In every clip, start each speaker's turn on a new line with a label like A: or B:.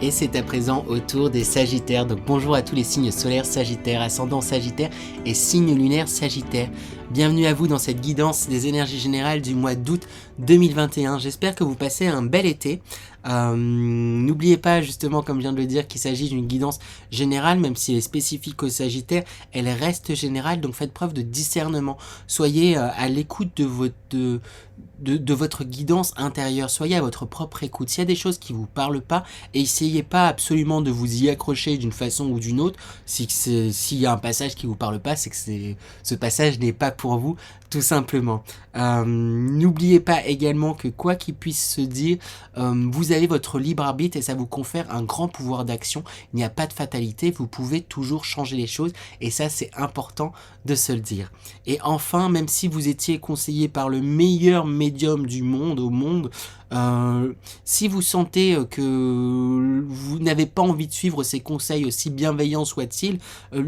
A: Et c'est à présent au tour des Sagittaires. Donc bonjour à tous les signes solaires Sagittaires, ascendant Sagittaire et signes lunaires Sagittaire. Bienvenue à vous dans cette guidance des énergies générales du mois d'août 2021. J'espère que vous passez un bel été. N'oubliez pas justement, comme je viens de le dire, qu'il s'agit d'une guidance générale, même si elle est spécifique au Sagittaire, elle reste générale, donc faites preuve de discernement. Soyez à l'écoute de votre guidance intérieure, soyez à votre propre écoute. S'il y a des choses qui vous parlent pas, essayez pas absolument de vous y accrocher d'une façon ou d'une autre. S'il y a un passage qui vous parle pas, c'est que ce passage n'est pas pour vous, tout simplement. N'oubliez pas également que quoi qu'il puisse se dire, vous avez votre libre arbitre et ça vous confère un grand pouvoir d'action. Il n'y a pas de fatalité, vous pouvez toujours changer les choses et ça c'est important de se le dire. Et enfin, même si vous étiez conseillé par le meilleur médium du monde, au monde, si vous sentez que vous n'avez pas envie de suivre ces conseils, aussi bienveillants soient-ils,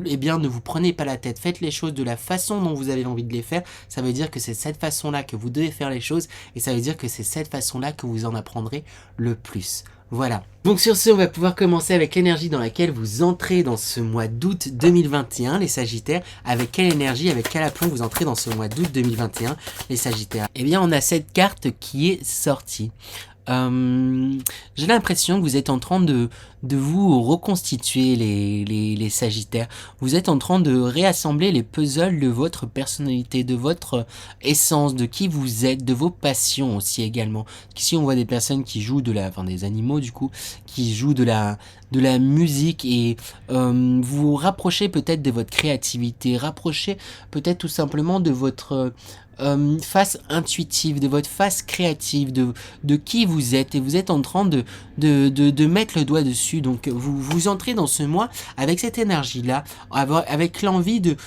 A: eh bien ne vous prenez pas la tête, faites les choses de la façon dont vous avez envie de les faire. Ça veut dire que c'est cette façon-là que vous devez faire les choses et ça veut dire que c'est cette façon-là que vous en apprendrez le plus. Voilà. Donc sur ce, on va pouvoir commencer avec l'énergie dans laquelle vous entrez dans ce mois d'août 2021, les Sagittaires. Avec quelle énergie, avec quel aplomb vous entrez dans ce mois d'août 2021, les Sagittaires? Eh bien, on a cette carte qui est sortie. J'ai l'impression que vous êtes en train de vous reconstituer les Sagittaires. Vous êtes en train de réassembler les puzzles de votre personnalité, de votre essence, de qui vous êtes, de vos passions aussi également. Ici on voit des personnes qui jouent des animaux du coup, qui jouent de la musique et vous vous rapprochez peut-être de votre créativité, rapprochez peut-être tout simplement de votre face intuitive, de votre face créative, de qui vous êtes, et vous êtes en train de mettre le doigt dessus. Donc vous entrez dans ce mois avec cette énergie là, avec l'envie de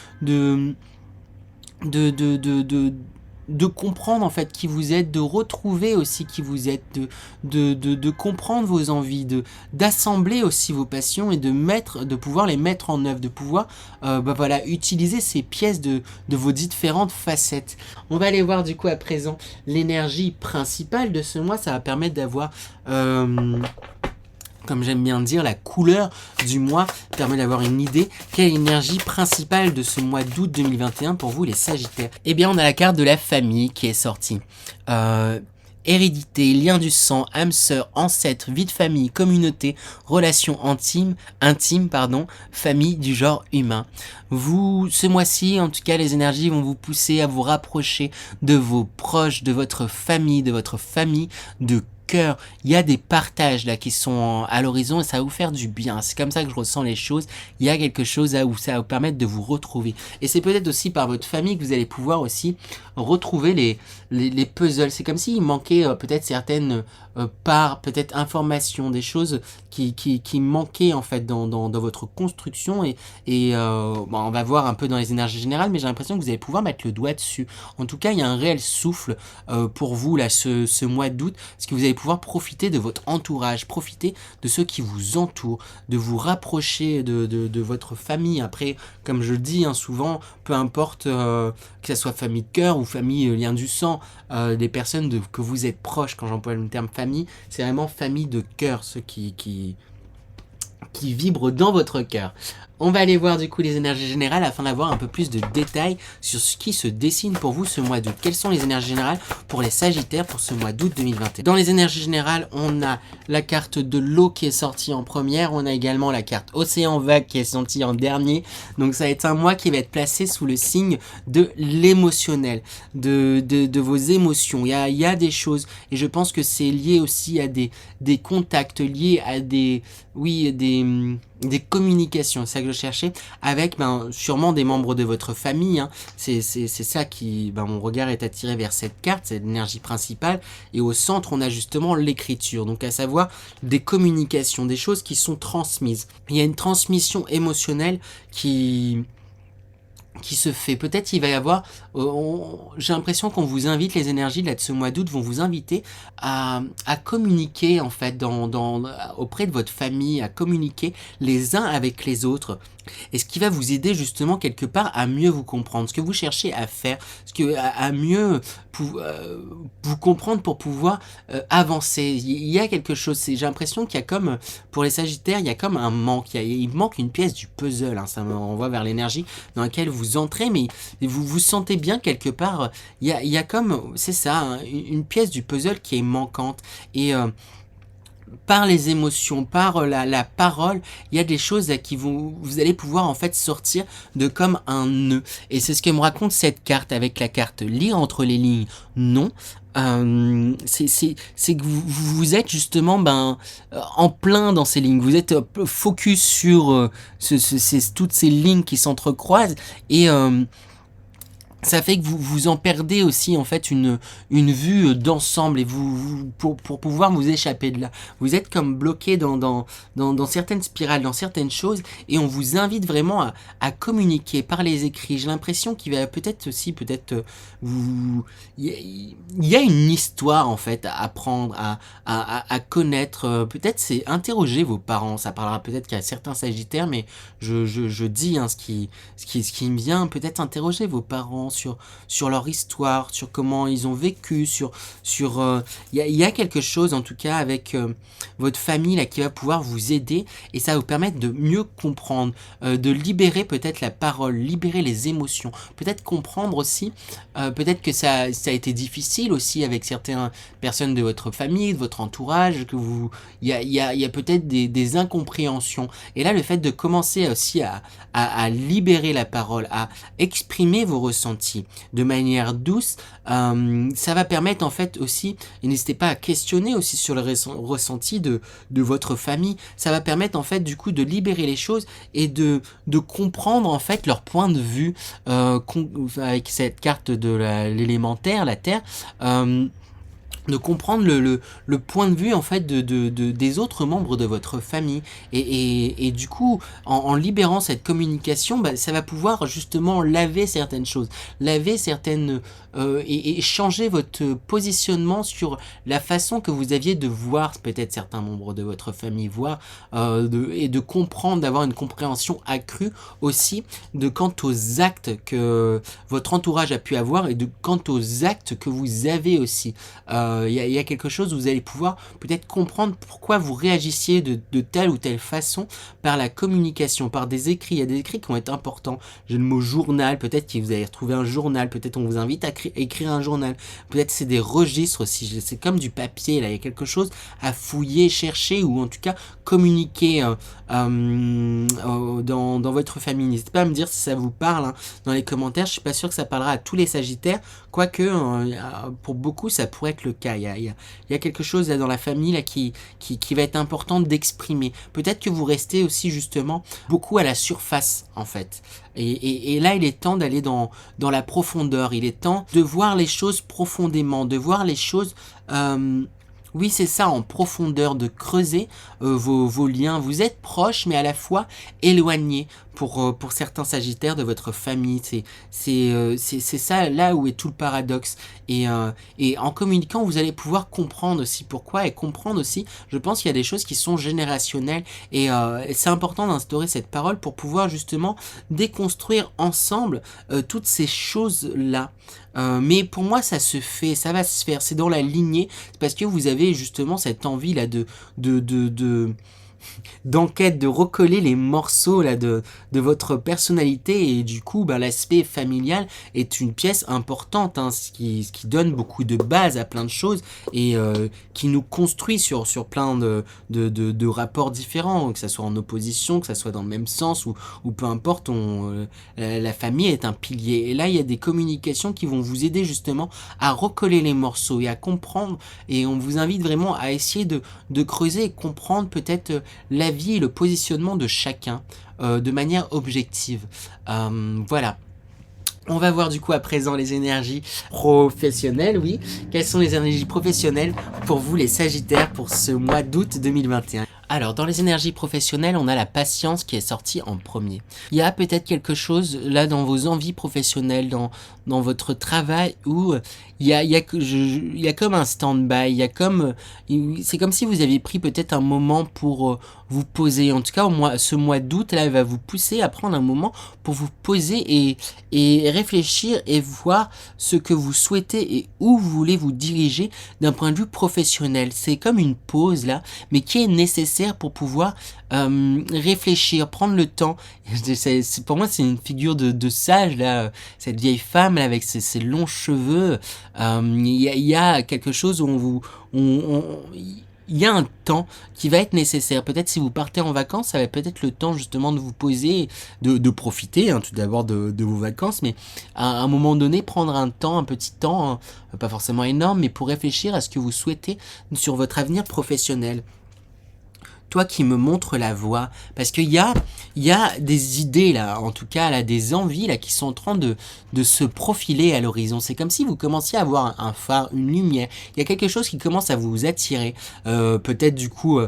A: comprendre en fait qui vous êtes, de retrouver aussi qui vous êtes, de comprendre vos envies, d'assembler aussi vos passions et de pouvoir les mettre en œuvre, de pouvoir voilà, utiliser ces pièces de vos différentes facettes. On va aller voir du coup à présent l'énergie principale de ce mois. Ça va permettre d'avoir comme j'aime bien dire, la couleur du mois permet d'avoir une idée. Quelle énergie principale de ce mois d'août 2021 pour vous les Sagittaires? Eh bien, on a la carte de la famille qui est sortie. Hérédité, lien du sang, âme sœur, ancêtre, vie de famille, communauté, relations intimes, famille du genre humain. Vous, ce mois-ci, en tout cas, les énergies vont vous pousser à vous rapprocher de vos proches, de votre famille, de cœur. Il y a des partages là qui sont à l'horizon et ça va vous faire du bien. C'est comme ça que je ressens les choses. Il y a quelque chose où ça va vous permettre de vous retrouver. Et c'est peut-être aussi par votre famille que vous allez pouvoir aussi retrouver les puzzles. C'est comme s'il manquait peut-être certaines parts, peut-être informations, des choses qui manquaient en fait dans votre construction et on va voir un peu dans les énergies générales, mais j'ai l'impression que vous allez pouvoir mettre le doigt dessus. En tout cas, il y a un réel souffle pour vous là ce mois d'août, parce que vous allez pouvoir profiter de votre entourage, profiter de ceux qui vous entourent, de vous rapprocher de votre famille. Après, comme je le dis souvent, peu importe que ce soit famille de cœur ou famille lien du sang, des personnes que vous êtes proches, quand j'emploie le terme famille, c'est vraiment famille de cœur, ceux qui vibrent dans votre cœur. On va aller voir du coup les énergies générales afin d'avoir un peu plus de détails sur ce qui se dessine pour vous ce mois d'août. Quelles sont les énergies générales pour les Sagittaires pour ce mois d'août 2021? Dans les énergies générales, on a la carte de l'eau qui est sortie en première. On a également la carte océan vague qui est sortie en dernier. Donc ça va être un mois qui va être placé sous le signe de l'émotionnel, de vos émotions. Il y a des choses et je pense que c'est lié aussi à des contacts, liés à des communications, c'est ça que je cherchais, avec sûrement des membres de votre famille. C'est ça qui, mon regard est attiré vers cette carte, c'est l'énergie principale, et au centre on a justement l'écriture, donc à savoir des communications, des choses qui sont transmises. Il y a une transmission émotionnelle qui se fait. Peut-être il va y avoir, j'ai l'impression qu'on vous invite, les énergies là de ce mois d'août vont vous inviter à communiquer en fait auprès de votre famille, à communiquer les uns avec les autres, et ce qui va vous aider justement quelque part à mieux vous comprendre, ce que vous cherchez à faire, à mieux vous comprendre pour pouvoir avancer. Il y a quelque chose, j'ai l'impression qu'il y a comme, pour les Sagittaires, il y a comme un manque, il manque une pièce du puzzle, hein, ça me renvoie vers l'énergie dans laquelle vous entrez, mais vous vous sentez bien quelque part, il y a comme, c'est ça, hein, une pièce du puzzle qui est manquante, et par les émotions, par la parole, il y a des choses à qui vous allez pouvoir en fait sortir de comme un nœud. Et c'est ce que me raconte cette carte avec la carte lire entre les lignes. Non. C'est que vous êtes justement en plein dans ces lignes. Vous êtes focus sur toutes ces lignes qui s'entrecroisent et ça fait que vous en perdez aussi en fait une vue d'ensemble et pour pouvoir vous échapper de là. Vous êtes comme bloqué dans certaines spirales, dans certaines choses et on vous invite vraiment à communiquer par les écrits. J'ai l'impression qu'il va peut-être aussi, il y a une histoire en fait à apprendre, à connaître. Peut-être c'est interroger vos parents. Ça parlera peut-être qu'à certains Sagittaires, mais je dis hein, ce qui me vient. Peut-être interroger vos parents sur leur histoire, sur comment ils ont vécu, il y a quelque chose en tout cas avec votre famille là qui va pouvoir vous aider et ça va vous permettre de mieux comprendre, de libérer peut-être la parole, libérer les émotions, peut-être comprendre aussi, peut-être que ça a été difficile aussi avec certaines personnes de votre famille, de votre entourage, que il y a peut-être des incompréhensions et là le fait de commencer aussi à libérer la parole, à exprimer vos ressentis de manière douce, ça va permettre en fait aussi, et n'hésitez pas à questionner aussi sur le ressenti de votre famille, ça va permettre en fait du coup de libérer les choses et de comprendre en fait leur point de vue avec cette carte de l'élémentaire, la Terre, de comprendre le point de vue en fait des autres membres de votre famille et du coup en libérant cette communication ça va pouvoir justement laver certaines choses, laver certaines et changer votre positionnement sur la façon que vous aviez de voir peut-être certains membres de votre famille, voir et de comprendre, d'avoir une compréhension accrue aussi de quant aux actes que votre entourage a pu avoir et de quant aux actes que vous avez aussi. Il y a quelque chose où vous allez pouvoir peut-être comprendre pourquoi vous réagissiez de telle ou telle façon par la communication, par des écrits. Il y a des écrits qui vont être importants. J'ai le mot journal, peut-être que vous allez retrouver un journal, peut-être on vous invite à écrire un journal, peut-être c'est des registres aussi, c'est comme du papier, là il y a quelque chose à fouiller, chercher ou en tout cas communiquer dans votre famille. N'hésitez pas à me dire si ça vous parle hein, dans les commentaires. Je suis pas sûr que ça parlera à tous les Sagittaires, quoique pour beaucoup ça pourrait être le cas. Il y a quelque chose là dans la famille là qui va être important d'exprimer. Peut-être que vous restez aussi justement beaucoup à la surface en fait. Et là il est temps d'aller dans la profondeur. Il est temps de voir les choses profondément, de voir les choses oui, c'est ça, en profondeur, de creuser vos liens. Vous êtes proches, mais à la fois éloignés pour certains Sagittaires de votre famille. C'est ça, là où est tout le paradoxe. Et en communiquant, vous allez pouvoir comprendre aussi pourquoi et comprendre aussi, je pense qu'il y a des choses qui sont générationnelles. Et c'est important d'instaurer cette parole pour pouvoir justement déconstruire ensemble toutes ces choses-là. Mais pour moi ça se fait, ça va se faire, c'est dans la lignée, c'est parce que vous avez justement cette envie là d'enquête, de recoller les morceaux là de votre personnalité et du coup l'aspect familial est une pièce importante hein, ce qui donne beaucoup de base à plein de choses et qui nous construit sur plein de rapports différents, que ça soit en opposition, que ça soit dans le même sens ou peu importe, la famille est un pilier et là il y a des communications qui vont vous aider justement à recoller les morceaux et à comprendre et on vous invite vraiment à essayer de creuser et comprendre peut-être la vie et le positionnement de chacun de manière objective. Voilà. On va voir du coup à présent les énergies professionnelles, oui. Quelles sont les énergies professionnelles pour vous les Sagittaires pour ce mois d'août 2021 ? Alors, dans les énergies professionnelles, on a la patience qui est sortie en premier. Il y a peut-être quelque chose là dans vos envies professionnelles, dans votre travail où il y a comme un stand-by, il y a comme, c'est comme si vous aviez pris peut-être un moment pour vous poser. En tout cas, ce mois d'août là, il va vous pousser à prendre un moment pour vous poser et réfléchir et voir ce que vous souhaitez et où vous voulez vous diriger d'un point de vue professionnel. C'est comme une pause là, mais qui est nécessaire pour pouvoir réfléchir, prendre le temps. Pour moi, c'est une figure de sage là, cette vieille femme là, avec ses longs cheveux. Il y a quelque chose où il y a un temps qui va être nécessaire. Peut-être si vous partez en vacances, ça va peut-être le temps justement de vous poser, de profiter tout d'abord de vos vacances, mais à un moment donné, prendre un temps, un petit temps, pas forcément énorme, mais pour réfléchir à ce que vous souhaitez sur votre avenir professionnel. Toi qui me montres la voie, parce qu'il y a des idées là, en tout cas là, des envies là qui sont en train de se profiler à l'horizon. C'est comme si vous commenciez à avoir un phare, une lumière. Il y a quelque chose qui commence à vous attirer, peut-être du coup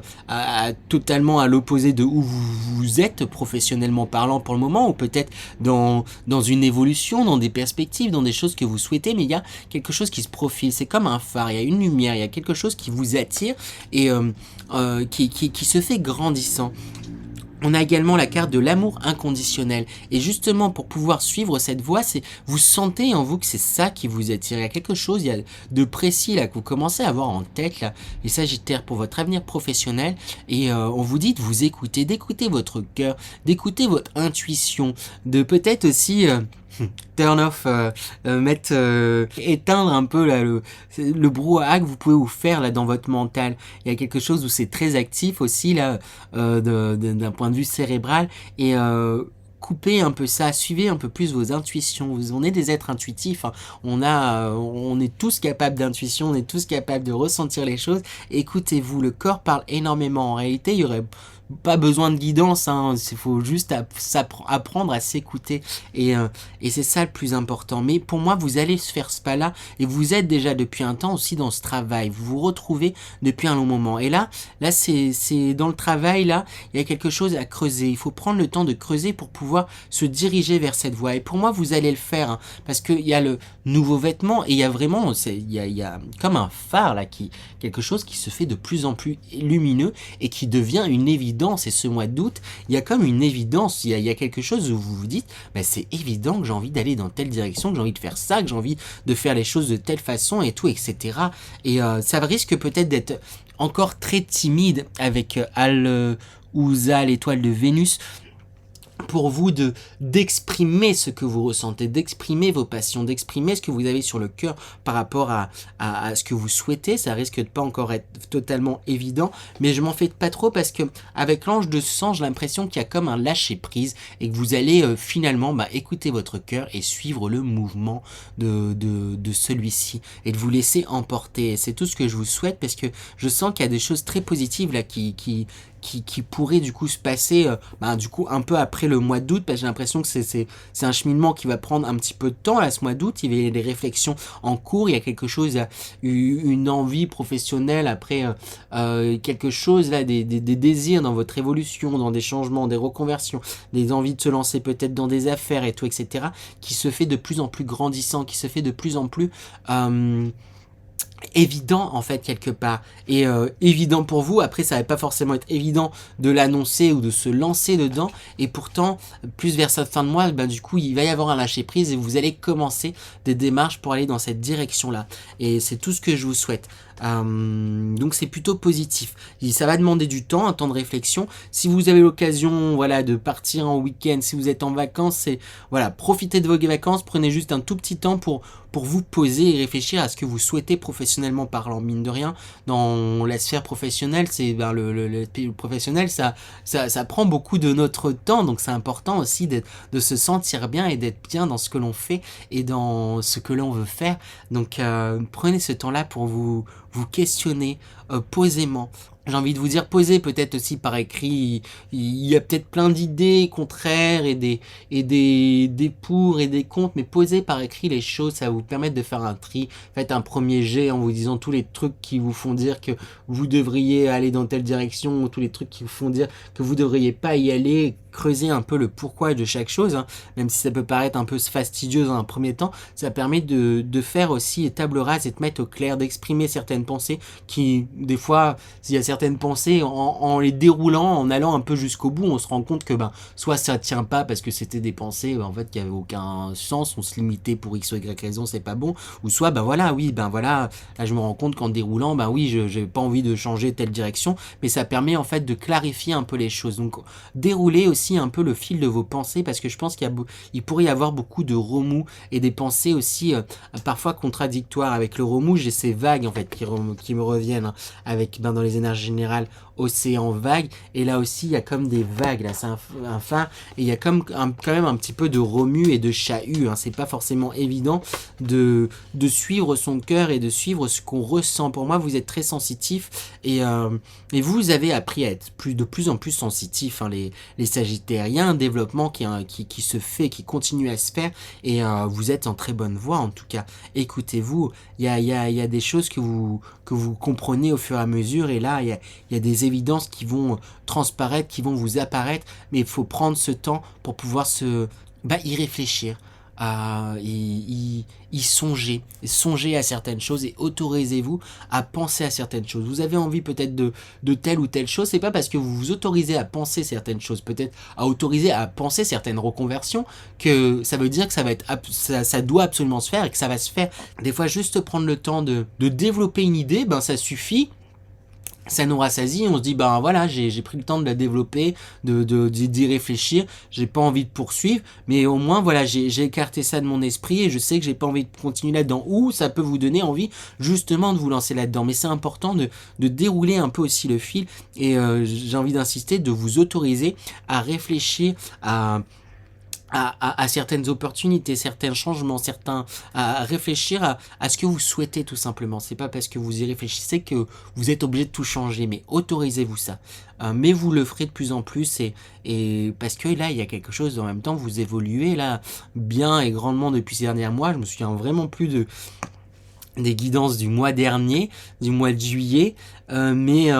A: totalement à l'opposé de où vous êtes professionnellement parlant pour le moment, ou peut-être dans une évolution, dans des perspectives, dans des choses que vous souhaitez, mais il y a quelque chose qui se profile. C'est comme un phare, il y a une lumière, il y a quelque chose qui vous attire et qui se fait grandissant. On a également la carte de l'amour inconditionnel. Et justement, pour pouvoir suivre cette voie, vous sentez en vous que c'est ça qui vous attire. Il y a quelque chose, il y a de précis là que vous commencez à avoir en tête là, les Sagittaires, pour votre avenir professionnel. Et on vous dit de vous écouter, d'écouter votre cœur, d'écouter votre intuition, de peut-être aussi turn off, éteindre un peu là, le brouhaha que vous pouvez vous faire là dans votre mental. Il y a quelque chose où c'est très actif aussi là, d'un point de vue cérébral, et coupez un peu ça, suivez un peu plus vos intuitions. On est des êtres intuitifs, hein. On est tous capables d'intuition, on est tous capables de ressentir les choses. Écoutez-vous, le corps parle énormément. En réalité, il y aurait pas besoin de guidance, hein. Il faut juste apprendre à s'écouter, et c'est ça le plus important. Mais pour moi, vous allez se faire ce pas-là, et vous êtes déjà depuis un temps aussi dans ce travail, vous vous retrouvez depuis un long moment, et là c'est dans le travail là, il y a quelque chose à creuser. Il faut prendre le temps de creuser pour pouvoir se diriger vers cette voie, et pour moi vous allez le faire, hein, parce qu'il y a le nouveau vêtement, et il y a vraiment, il y a comme un phare là, quelque chose qui se fait de plus en plus lumineux et qui devient une évidence. Et ce mois d'août, il y a comme une évidence, il y a quelque chose où vous vous dites, bah, c'est évident que j'ai envie d'aller dans telle direction, que j'ai envie de faire ça, que j'ai envie de faire les choses de telle façon et tout, etc. Et ça risque peut-être d'être encore très timide avec Al-Ouza, l'étoile de Vénus, pour vous d'exprimer ce que vous ressentez, d'exprimer vos passions, d'exprimer ce que vous avez sur le cœur par rapport à ce que vous souhaitez. Ça risque de pas encore être totalement évident, mais je m'en fais pas trop, parce que avec l'ange de sang, j'ai l'impression qu'il y a comme un lâcher prise, et que vous allez finalement écouter votre cœur et suivre le mouvement de celui-ci, et de vous laisser emporter. C'est tout ce que je vous souhaite, parce que je sens qu'il y a des choses très positives là qui pourrait du coup se passer du coup un peu après le mois d'août, parce que j'ai l'impression que c'est un cheminement qui va prendre un petit peu de temps là, ce mois d'août. Il y a des réflexions en cours, il y a quelque chose, une envie professionnelle après, quelque chose là, des désirs dans votre évolution, dans des changements, des reconversions, des envies de se lancer peut-être dans des affaires et tout, etc., qui se fait de plus en plus grandissant, qui se fait de plus en plus évident en fait quelque part, et évident pour vous. Après ça va pas forcément être évident de l'annoncer ou de se lancer dedans, et pourtant plus vers cette fin de mois, du coup il va y avoir un lâcher prise, et vous allez commencer des démarches pour aller dans cette direction là, et c'est tout ce que je vous souhaite. Donc c'est plutôt positif. Et ça va demander du temps, un temps de réflexion. Si vous avez l'occasion, voilà, de partir en week-end, si vous êtes en vacances, c'est voilà, profitez de vos vacances, prenez juste un tout petit temps pour vous poser et réfléchir à ce que vous souhaitez professionnellement parlant. Mine de rien, dans la sphère professionnelle, c'est le professionnel, ça prend beaucoup de notre temps, donc c'est important aussi de se sentir bien et d'être bien dans ce que l'on fait et dans ce que l'on veut faire. Donc prenez ce temps-là pour vous questionner posément, J'ai envie de vous dire, posez peut-être aussi par écrit. Il y a peut-être plein d'idées contraires et des pour et des contre, mais posez par écrit les choses, ça va vous permettre de faire un tri. Faites un premier jet en vous disant tous les trucs qui vous font dire que vous devriez aller dans telle direction, ou tous les trucs qui vous font dire que vous devriez pas y aller. Creusez un peu le pourquoi de chaque chose, hein. Même si ça peut paraître un peu fastidieux dans un premier temps, ça permet de faire aussi table rase et de mettre au clair, d'exprimer certaines pensées qui, des fois, s'il y a certaines pensées, en les déroulant, en allant un peu jusqu'au bout, on se rend compte que soit ça tient pas parce que c'était des pensées en fait qui avaient aucun sens, on se limitait pour x ou y raison, c'est pas bon, ou soit voilà, oui, voilà, là je me rends compte qu'en déroulant, oui, j'ai pas envie de changer telle direction, mais ça permet en fait de clarifier un peu les choses. Donc dérouler aussi un peu le fil de vos pensées, parce que je pense il pourrait y avoir beaucoup de remous et des pensées aussi parfois contradictoires. Avec le remous, j'ai ces vagues en fait qui me reviennent, hein, avec dans les énergies générales, océan vague, et là aussi il y a comme des vagues, là c'est un phare, et il y a quand même un petit peu de remue et de chahut, hein. C'est pas forcément évident de suivre son cœur et de suivre ce qu'on ressent. Pour moi, vous êtes très sensitif, et vous avez appris à être de plus en plus sensitif, hein, les Sagittaires. Il y a un développement qui se fait, qui continue à se faire, et vous êtes en très bonne voie. En tout cas, écoutez-vous, il y a des choses que vous comprenez au fur et à mesure, et là il y a des évidences qui vont transparaître, qui vont vous apparaître, mais il faut prendre ce temps pour pouvoir y réfléchir, y songer à certaines choses, et autorisez-vous à penser à certaines choses. Vous avez envie peut-être de telle ou telle chose, c'est pas parce que vous vous autorisez à penser certaines choses, peut-être à autoriser à penser certaines reconversions, que ça veut dire que ça doit absolument se faire et que ça va se faire. Des fois, juste prendre le temps de développer une idée, ça suffit. Ça nous rassasie, on se dit voilà, j'ai pris le temps de la développer, d'y réfléchir, j'ai pas envie de poursuivre, mais au moins voilà, j'ai écarté ça de mon esprit, et je sais que j'ai pas envie de continuer là-dedans, ou ça peut vous donner envie justement de vous lancer là-dedans. Mais c'est important de dérouler un peu aussi le fil, et j'ai envie d'insister, de vous autoriser à réfléchir à certaines opportunités, certains changements, à réfléchir à ce que vous souhaitez, tout simplement. C'est pas parce que vous y réfléchissez que vous êtes obligé de tout changer, mais autorisez-vous ça. Mais vous le ferez de plus en plus, et parce que là il y a quelque chose, en même temps vous évoluez là bien et grandement depuis ces derniers mois. Je me souviens vraiment plus des guidances du mois dernier, du mois de juillet, mais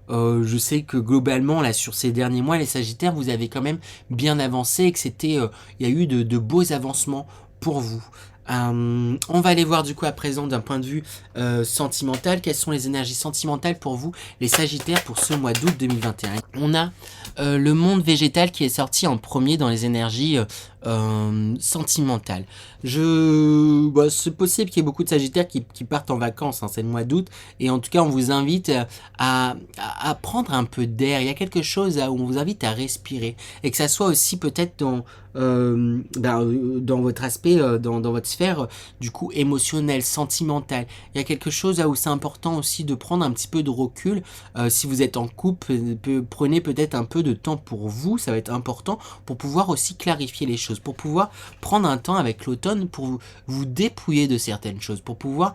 A: je sais que globalement là sur ces derniers mois, les Sagittaires, vous avez quand même bien avancé, et que il y a eu de beaux avancements pour vous. On va aller voir du coup à présent d'un point de vue sentimental. Quelles sont les énergies sentimentales pour vous, les Sagittaires, pour ce mois d'août 2021? On a le monde végétal qui est sorti en premier dans les énergies sentimentales. C'est possible qu'il y ait beaucoup de Sagittaires qui partent en vacances, hein, c'est le mois d'août, et en tout cas on vous invite à prendre un peu d'air. Il y a quelque chose où on vous invite à respirer, et que ça soit aussi peut-être dans votre aspect, dans votre sphère du coup émotionnelle, sentimentale. Il y a quelque chose où c'est important aussi de prendre un petit peu de recul. Si vous êtes en couple, prenez peut-être un peu de temps pour vous, ça va être important pour pouvoir aussi clarifier les choses, pour pouvoir prendre un temps avec l'automne pour vous dépouiller de certaines choses, pour pouvoir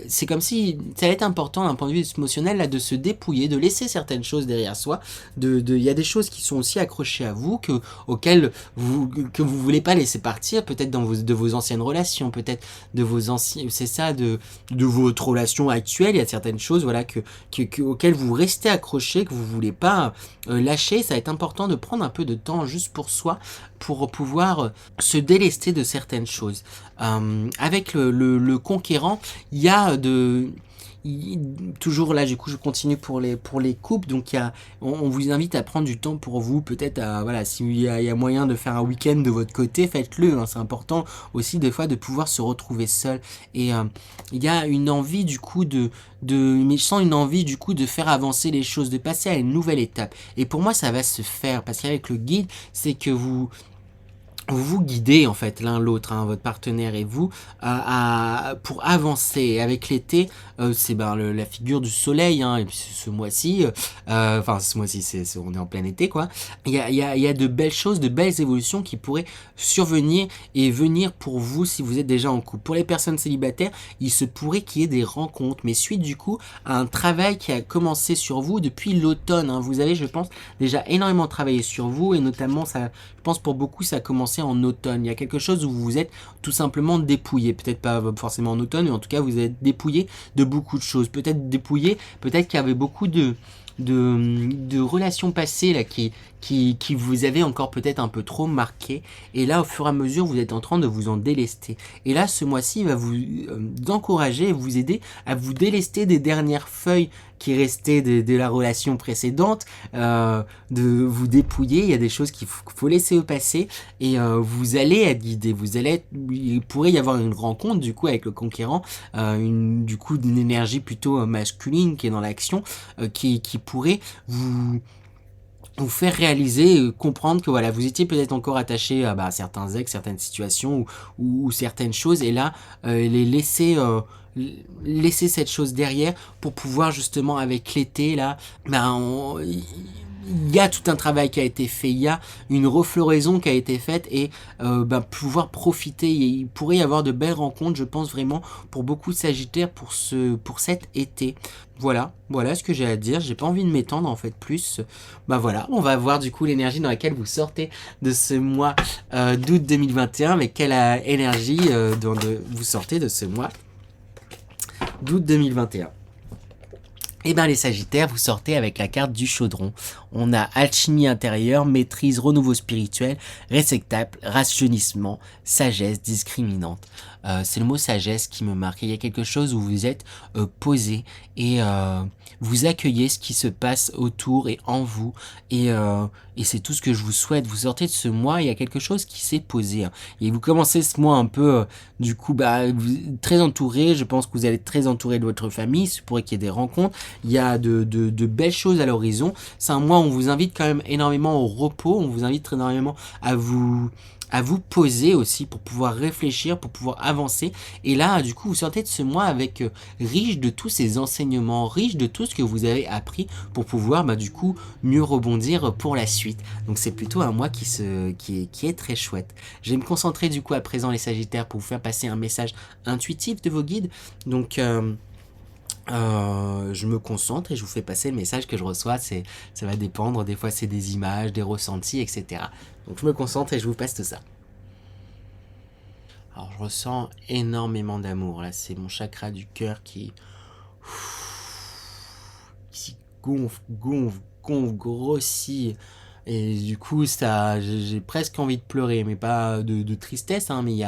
A: c'est comme si ça va être important d'un point de vue émotionnel là, de se dépouiller, de laisser certaines choses derrière soi. Il y a des choses qui sont aussi accrochées à vous, auxquelles que vous voulez pas laisser partir, peut-être de vos anciennes relations, peut-être de vos anciens, c'est ça, de votre relation actuelle. Il y a certaines choses voilà auxquelles vous restez accroché, que vous voulez pas lâcher. Ça va être important de prendre un peu de temps juste pour soi, pour pouvoir se délester de certaines choses. Avec le conquérant, il y a toujours là, du coup je continue pour les couples. Donc on vous invite à prendre du temps pour vous, peut-être s'il y a moyen de faire un week-end de votre côté, faites-le, hein. C'est important aussi des fois de pouvoir se retrouver seul, et il y a une envie du coup mais je sens une envie du coup de faire avancer les choses, de passer à une nouvelle étape, et pour moi ça va se faire, parce qu'avec le guide, c'est que vous vous guidez en fait l'un l'autre, hein, votre partenaire et vous, pour avancer. Et avec l'été, c'est la figure du soleil, hein, et puis ce mois-ci, enfin ce mois-ci, on est en plein été quoi. Il y a de belles choses, de belles évolutions qui pourraient survenir et venir pour vous si vous êtes déjà en couple. Pour les personnes célibataires, il se pourrait qu'il y ait des rencontres, mais suite du coup à un travail qui a commencé sur vous depuis l'automne, hein. Vous avez, je pense, déjà énormément travaillé sur vous, et notamment ça, je pense pour beaucoup ça a commencé en automne. Il y a quelque chose où vous vous êtes tout simplement dépouillé, peut-être pas forcément en automne, mais en tout cas vous êtes dépouillé de beaucoup de choses, peut-être dépouillé, peut-être qu'il y avait beaucoup de relations passées là qui vous avaient encore peut-être un peu trop marqué, et là au fur et à mesure vous êtes en train de vous en délester, et là ce mois-ci va vous encourager et vous aider à vous délester des dernières feuilles qui restaient de la relation précédente, de vous dépouiller. Il y a des choses qu'il faut laisser au passé, et vous allez être guidé, il pourrait y avoir une rencontre du coup avec le conquérant, du coup d'une énergie plutôt masculine qui est dans l'action, qui pourrait vous faire réaliser, comprendre que voilà, vous étiez peut-être encore attaché à certains ex, certaines situations ou certaines choses, et là les laisser cette chose derrière pour pouvoir justement avec l'été là, il y a tout un travail qui a été fait, il y a une refloraison qui a été faite, et pouvoir profiter. Il pourrait y avoir de belles rencontres, je pense vraiment, pour beaucoup de Sagittaires pour cet été. Voilà ce que j'ai à dire. J'ai pas envie de m'étendre en fait plus. Voilà, on va voir du coup l'énergie dans laquelle vous sortez de ce mois d'août 2021, avec quelle énergie vous sortez de ce mois d'août 2021. Et les Sagittaires, vous sortez avec la carte du chaudron. On a alchimie intérieure, maîtrise, renouveau spirituel, réceptacle, rajeunissement, sagesse discriminante. C'est le mot sagesse qui me marque. Il y a quelque chose où vous êtes posé, et vous accueillez ce qui se passe autour et en vous, et c'est tout ce que je vous souhaite. Vous sortez de ce mois, il y a quelque chose qui s'est posé, hein. Et vous commencez ce mois un peu, du coup, très entouré. Je pense que vous allez être très entouré de votre famille. Il pourrait qu'il y ait des rencontres. Il y a de belles choses à l'horizon. C'est un mois où on vous invite quand même énormément au repos. On vous invite énormément à vous poser aussi, pour pouvoir réfléchir, pour pouvoir avancer. Et là, du coup, vous sortez de ce mois avec riche de tous ces enseignements, riche de tout ce que vous avez appris, pour pouvoir du coup mieux rebondir pour la suite. Donc c'est plutôt un mois qui est très chouette. Je vais me concentrer du coup à présent, les Sagittaires, pour vous faire passer un message intuitif de vos guides. Donc je me concentre et je vous fais passer le message que je reçois. Ça va dépendre, des fois c'est des images, des ressentis, etc. Donc je me concentre et je vous passe tout ça. Alors je ressens énormément d'amour là, c'est mon chakra du cœur qui gonfle, grossit, et du coup j'ai presque envie de pleurer, mais pas de tristesse, hein, mais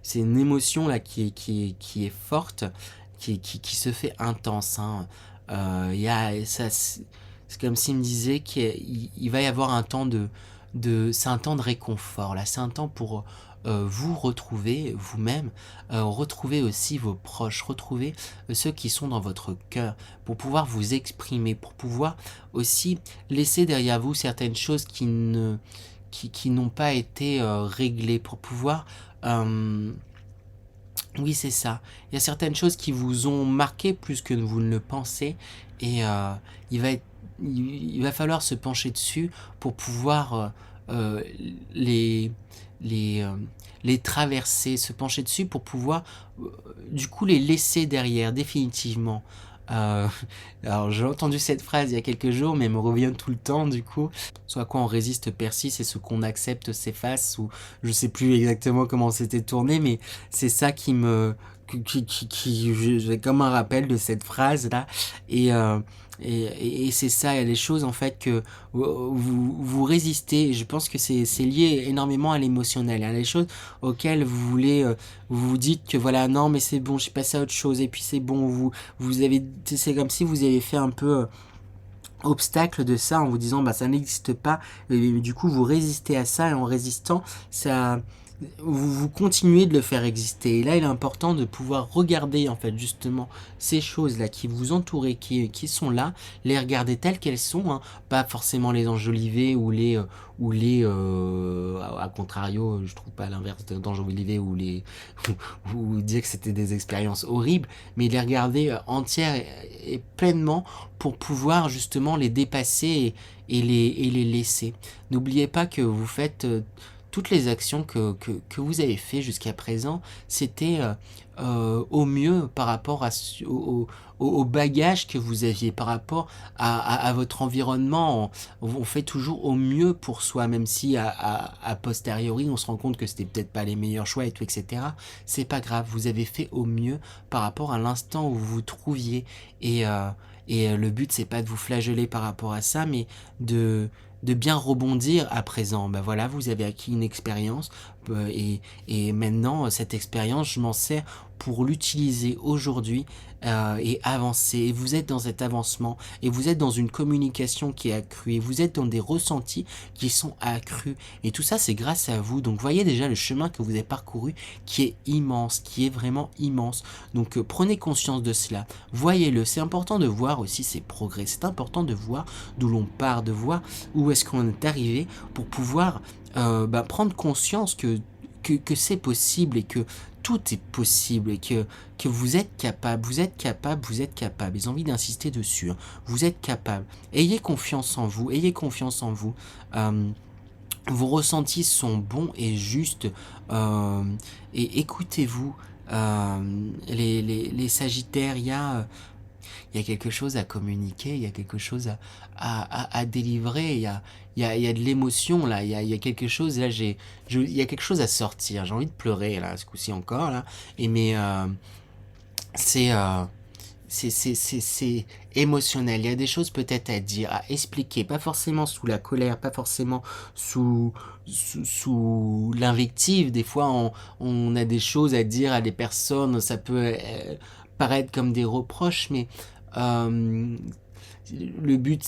A: c'est une émotion là qui est forte, qui se fait intense, hein. C'est comme s'il me disait qu'il va y avoir un temps c'est un temps de réconfort là, c'est un temps pour vous retrouver vous-même, retrouver aussi vos proches, retrouver ceux qui sont dans votre cœur, pour pouvoir vous exprimer, pour pouvoir aussi laisser derrière vous certaines choses qui n'ont pas été réglées, pour pouvoir oui, c'est ça. Il y a certaines choses qui vous ont marqué plus que vous ne le pensez, et il va falloir se pencher dessus pour pouvoir les traverser, se pencher dessus pour pouvoir du coup les laisser derrière définitivement. Euh, alors j'ai entendu cette phrase il y a quelques jours, mais elle me revient tout le temps du coup. Soit à quoi on résiste persiste, et ce qu'on accepte s'efface, ou je sais plus exactement comment c'était tourné, mais c'est ça j'ai comme un rappel de cette phrase là, et c'est ça. Il y a des choses en fait que vous résistez. Je pense que c'est lié énormément à l'émotionnel. Il y a des choses auxquelles vous voulez, vous vous dites que voilà, non mais c'est bon, j'ai passé à autre chose, et puis c'est bon, c'est comme si vous avez fait un peu obstacle de ça, en vous disant ça n'existe pas, et du coup vous résistez à ça, et en résistant vous continuez de le faire exister. Et là, il est important de pouvoir regarder, en fait, justement, ces choses-là qui vous entourent, qui sont là, les regarder telles qu'elles sont, hein, pas forcément les enjoliver à contrario, je trouve pas l'inverse d'enjoliver ou dire que c'était des expériences horribles, mais les regarder entières et pleinement pour pouvoir, justement, les dépasser et les laisser. N'oubliez pas que vous faites toutes les actions que vous avez fait jusqu'à présent, c'était au mieux par rapport au bagage que vous aviez, par rapport à votre environnement. On fait toujours au mieux pour soi, même si à posteriori, on se rend compte que c'était peut-être pas les meilleurs choix et tout, etc. C'est pas grave, vous avez fait au mieux par rapport à l'instant où vous vous trouviez. Et le but, c'est pas de vous flageller par rapport à ça, mais de bien rebondir à présent. Ben voilà, vous avez acquis une expérience et maintenant, cette expérience, je m'en sers pour l'utiliser aujourd'hui et avancer. Et vous êtes dans cet avancement et vous êtes dans une communication qui est accrue et vous êtes dans des ressentis qui sont accrus. Et tout ça, c'est grâce à vous. Donc, voyez déjà le chemin que vous avez parcouru qui est immense, qui est vraiment immense. Donc, prenez conscience de cela. Voyez-le. C'est important de voir aussi ces progrès. C'est important de voir d'où l'on part, de voir où est-ce qu'on est arrivé pour pouvoir prendre conscience que c'est possible et que tout est possible et que vous êtes capable, vous êtes capable, vous êtes capable. Ils ont envie d'insister dessus. Hein. Vous êtes capable. Ayez confiance en vous, ayez confiance en vous. Vos ressentis sont bons et justes et écoutez-vous. Les Sagittaires, il y a quelque chose à communiquer, il y a quelque chose à délivrer, il y a de l'émotion là, il y a quelque chose là, il y a quelque chose à sortir. J'ai envie de pleurer là, ce coup-ci encore là. Mais c'est euh, c'est émotionnel. Il y a des choses peut-être à dire, à expliquer, pas forcément sous la colère, pas forcément sous l'invective. Des fois, on a des choses à dire à des personnes, ça peut paraître comme des reproches, mais euh, le but,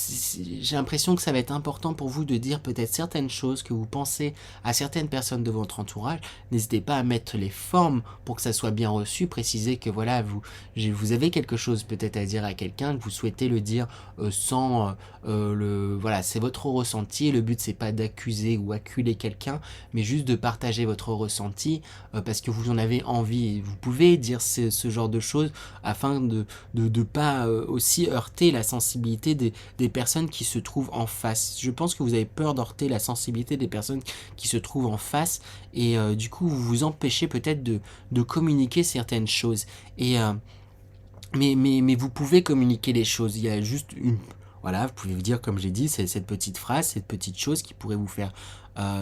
A: j'ai l'impression que ça va être important pour vous de dire peut-être certaines choses que vous pensez à certaines personnes de votre entourage. N'hésitez pas à mettre les formes pour que ça soit bien reçu, préciser que voilà, vous avez quelque chose peut-être à dire à quelqu'un, que vous souhaitez le dire sans voilà, c'est votre ressenti. Le but, c'est pas d'accuser ou acculer quelqu'un, mais juste de partager votre ressenti parce que vous en avez envie. Vous pouvez dire ce genre de choses afin de pas aussi heurter la sensibilité des personnes qui se trouvent en face. Je pense que vous avez peur d'heurter la sensibilité des personnes qui se trouvent en face et du coup vous vous empêchez peut-être de communiquer certaines choses. Et mais vous pouvez communiquer les choses. Il y a juste une voilà, vous pouvez vous dire comme j'ai dit, c'est cette petite phrase, cette petite chose qui pourrait vous faire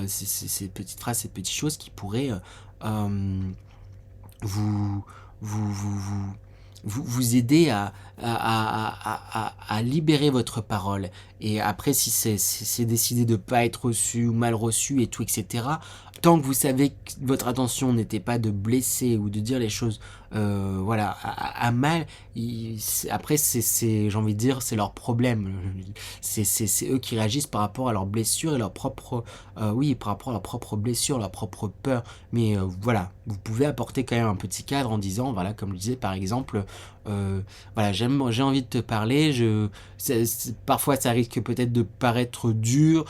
A: cette petite phrase, cette petite chose qui pourrait vous vous vous vous vous aider à libérer votre parole. Et après, si c'est décidé de ne pas être reçu ou mal reçu et tout, etc., tant que vous savez que votre intention n'était pas de blesser ou de dire les choses voilà, à mal, après, j'ai envie de dire, c'est leur problème. C'est eux qui réagissent par rapport à leurs blessures et leur propre, oui, par rapport à leurs propres blessures, leur propre peur. Mais voilà, vous pouvez apporter quand même un petit cadre en disant, voilà, comme je disais, par exemple, voilà, j'ai envie de te parler, parfois ça risque peut-être de paraître dur,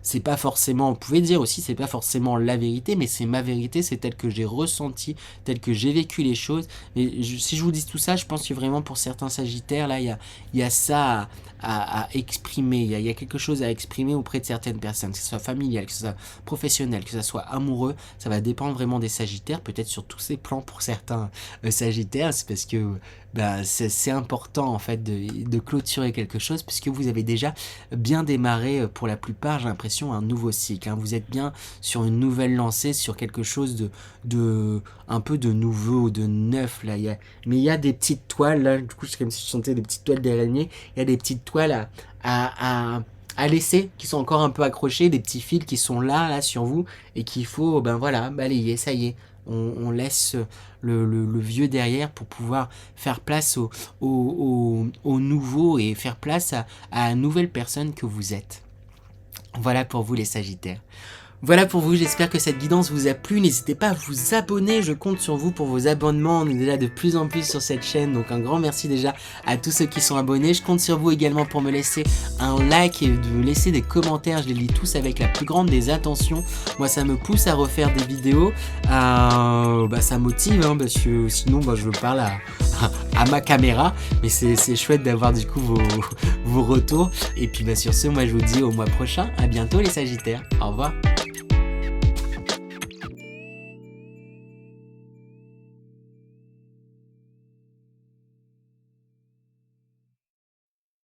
A: c'est pas forcément, vous pouvez dire aussi, c'est pas forcément la vérité, mais c'est ma vérité, c'est tel que j'ai ressenti, tel que j'ai vécu les choses. Et si je vous dis tout ça, je pense que vraiment pour certains Sagittaires, là, il y a ça à exprimer, il y a quelque chose à exprimer auprès de certaines personnes, que ce soit familial, que ce soit professionnel, que ce soit amoureux, ça va dépendre vraiment des Sagittaires, peut-être sur tous ces plans pour certains Sagittaires, c'est parce que c'est important en fait de clôturer quelque chose puisque vous avez déjà bien démarré pour la plupart, j'ai l'impression, un nouveau cycle. Hein. Vous êtes bien sur une nouvelle lancée, sur quelque chose de un peu de nouveau, de neuf là. Mais il y a des petites toiles là, du coup c'est comme si je sentais des petites toiles d'araignée. Il y a des petites toiles à laisser qui sont encore un peu accrochées, des petits fils qui sont là sur vous et qu'il faut voilà balayer. Ça y est, on laisse le vieux derrière pour pouvoir faire place au nouveau et faire place à la nouvelle personne que vous êtes. Voilà pour vous les Sagittaires. Voilà pour vous, j'espère que cette guidance vous a plu, n'hésitez pas à vous abonner, je compte sur vous pour vos abonnements, on est déjà de plus en plus sur cette chaîne, donc un grand merci déjà à tous ceux qui sont abonnés, je compte sur vous également pour me laisser un like et de me laisser des commentaires, je les lis tous avec la plus grande des attentions, moi ça me pousse à refaire des vidéos, ça motive, hein, parce que sinon je parle à ma caméra, mais c'est chouette d'avoir du coup vos retours, et puis sur ce, moi je vous dis au mois prochain, à bientôt les Sagittaires, au revoir.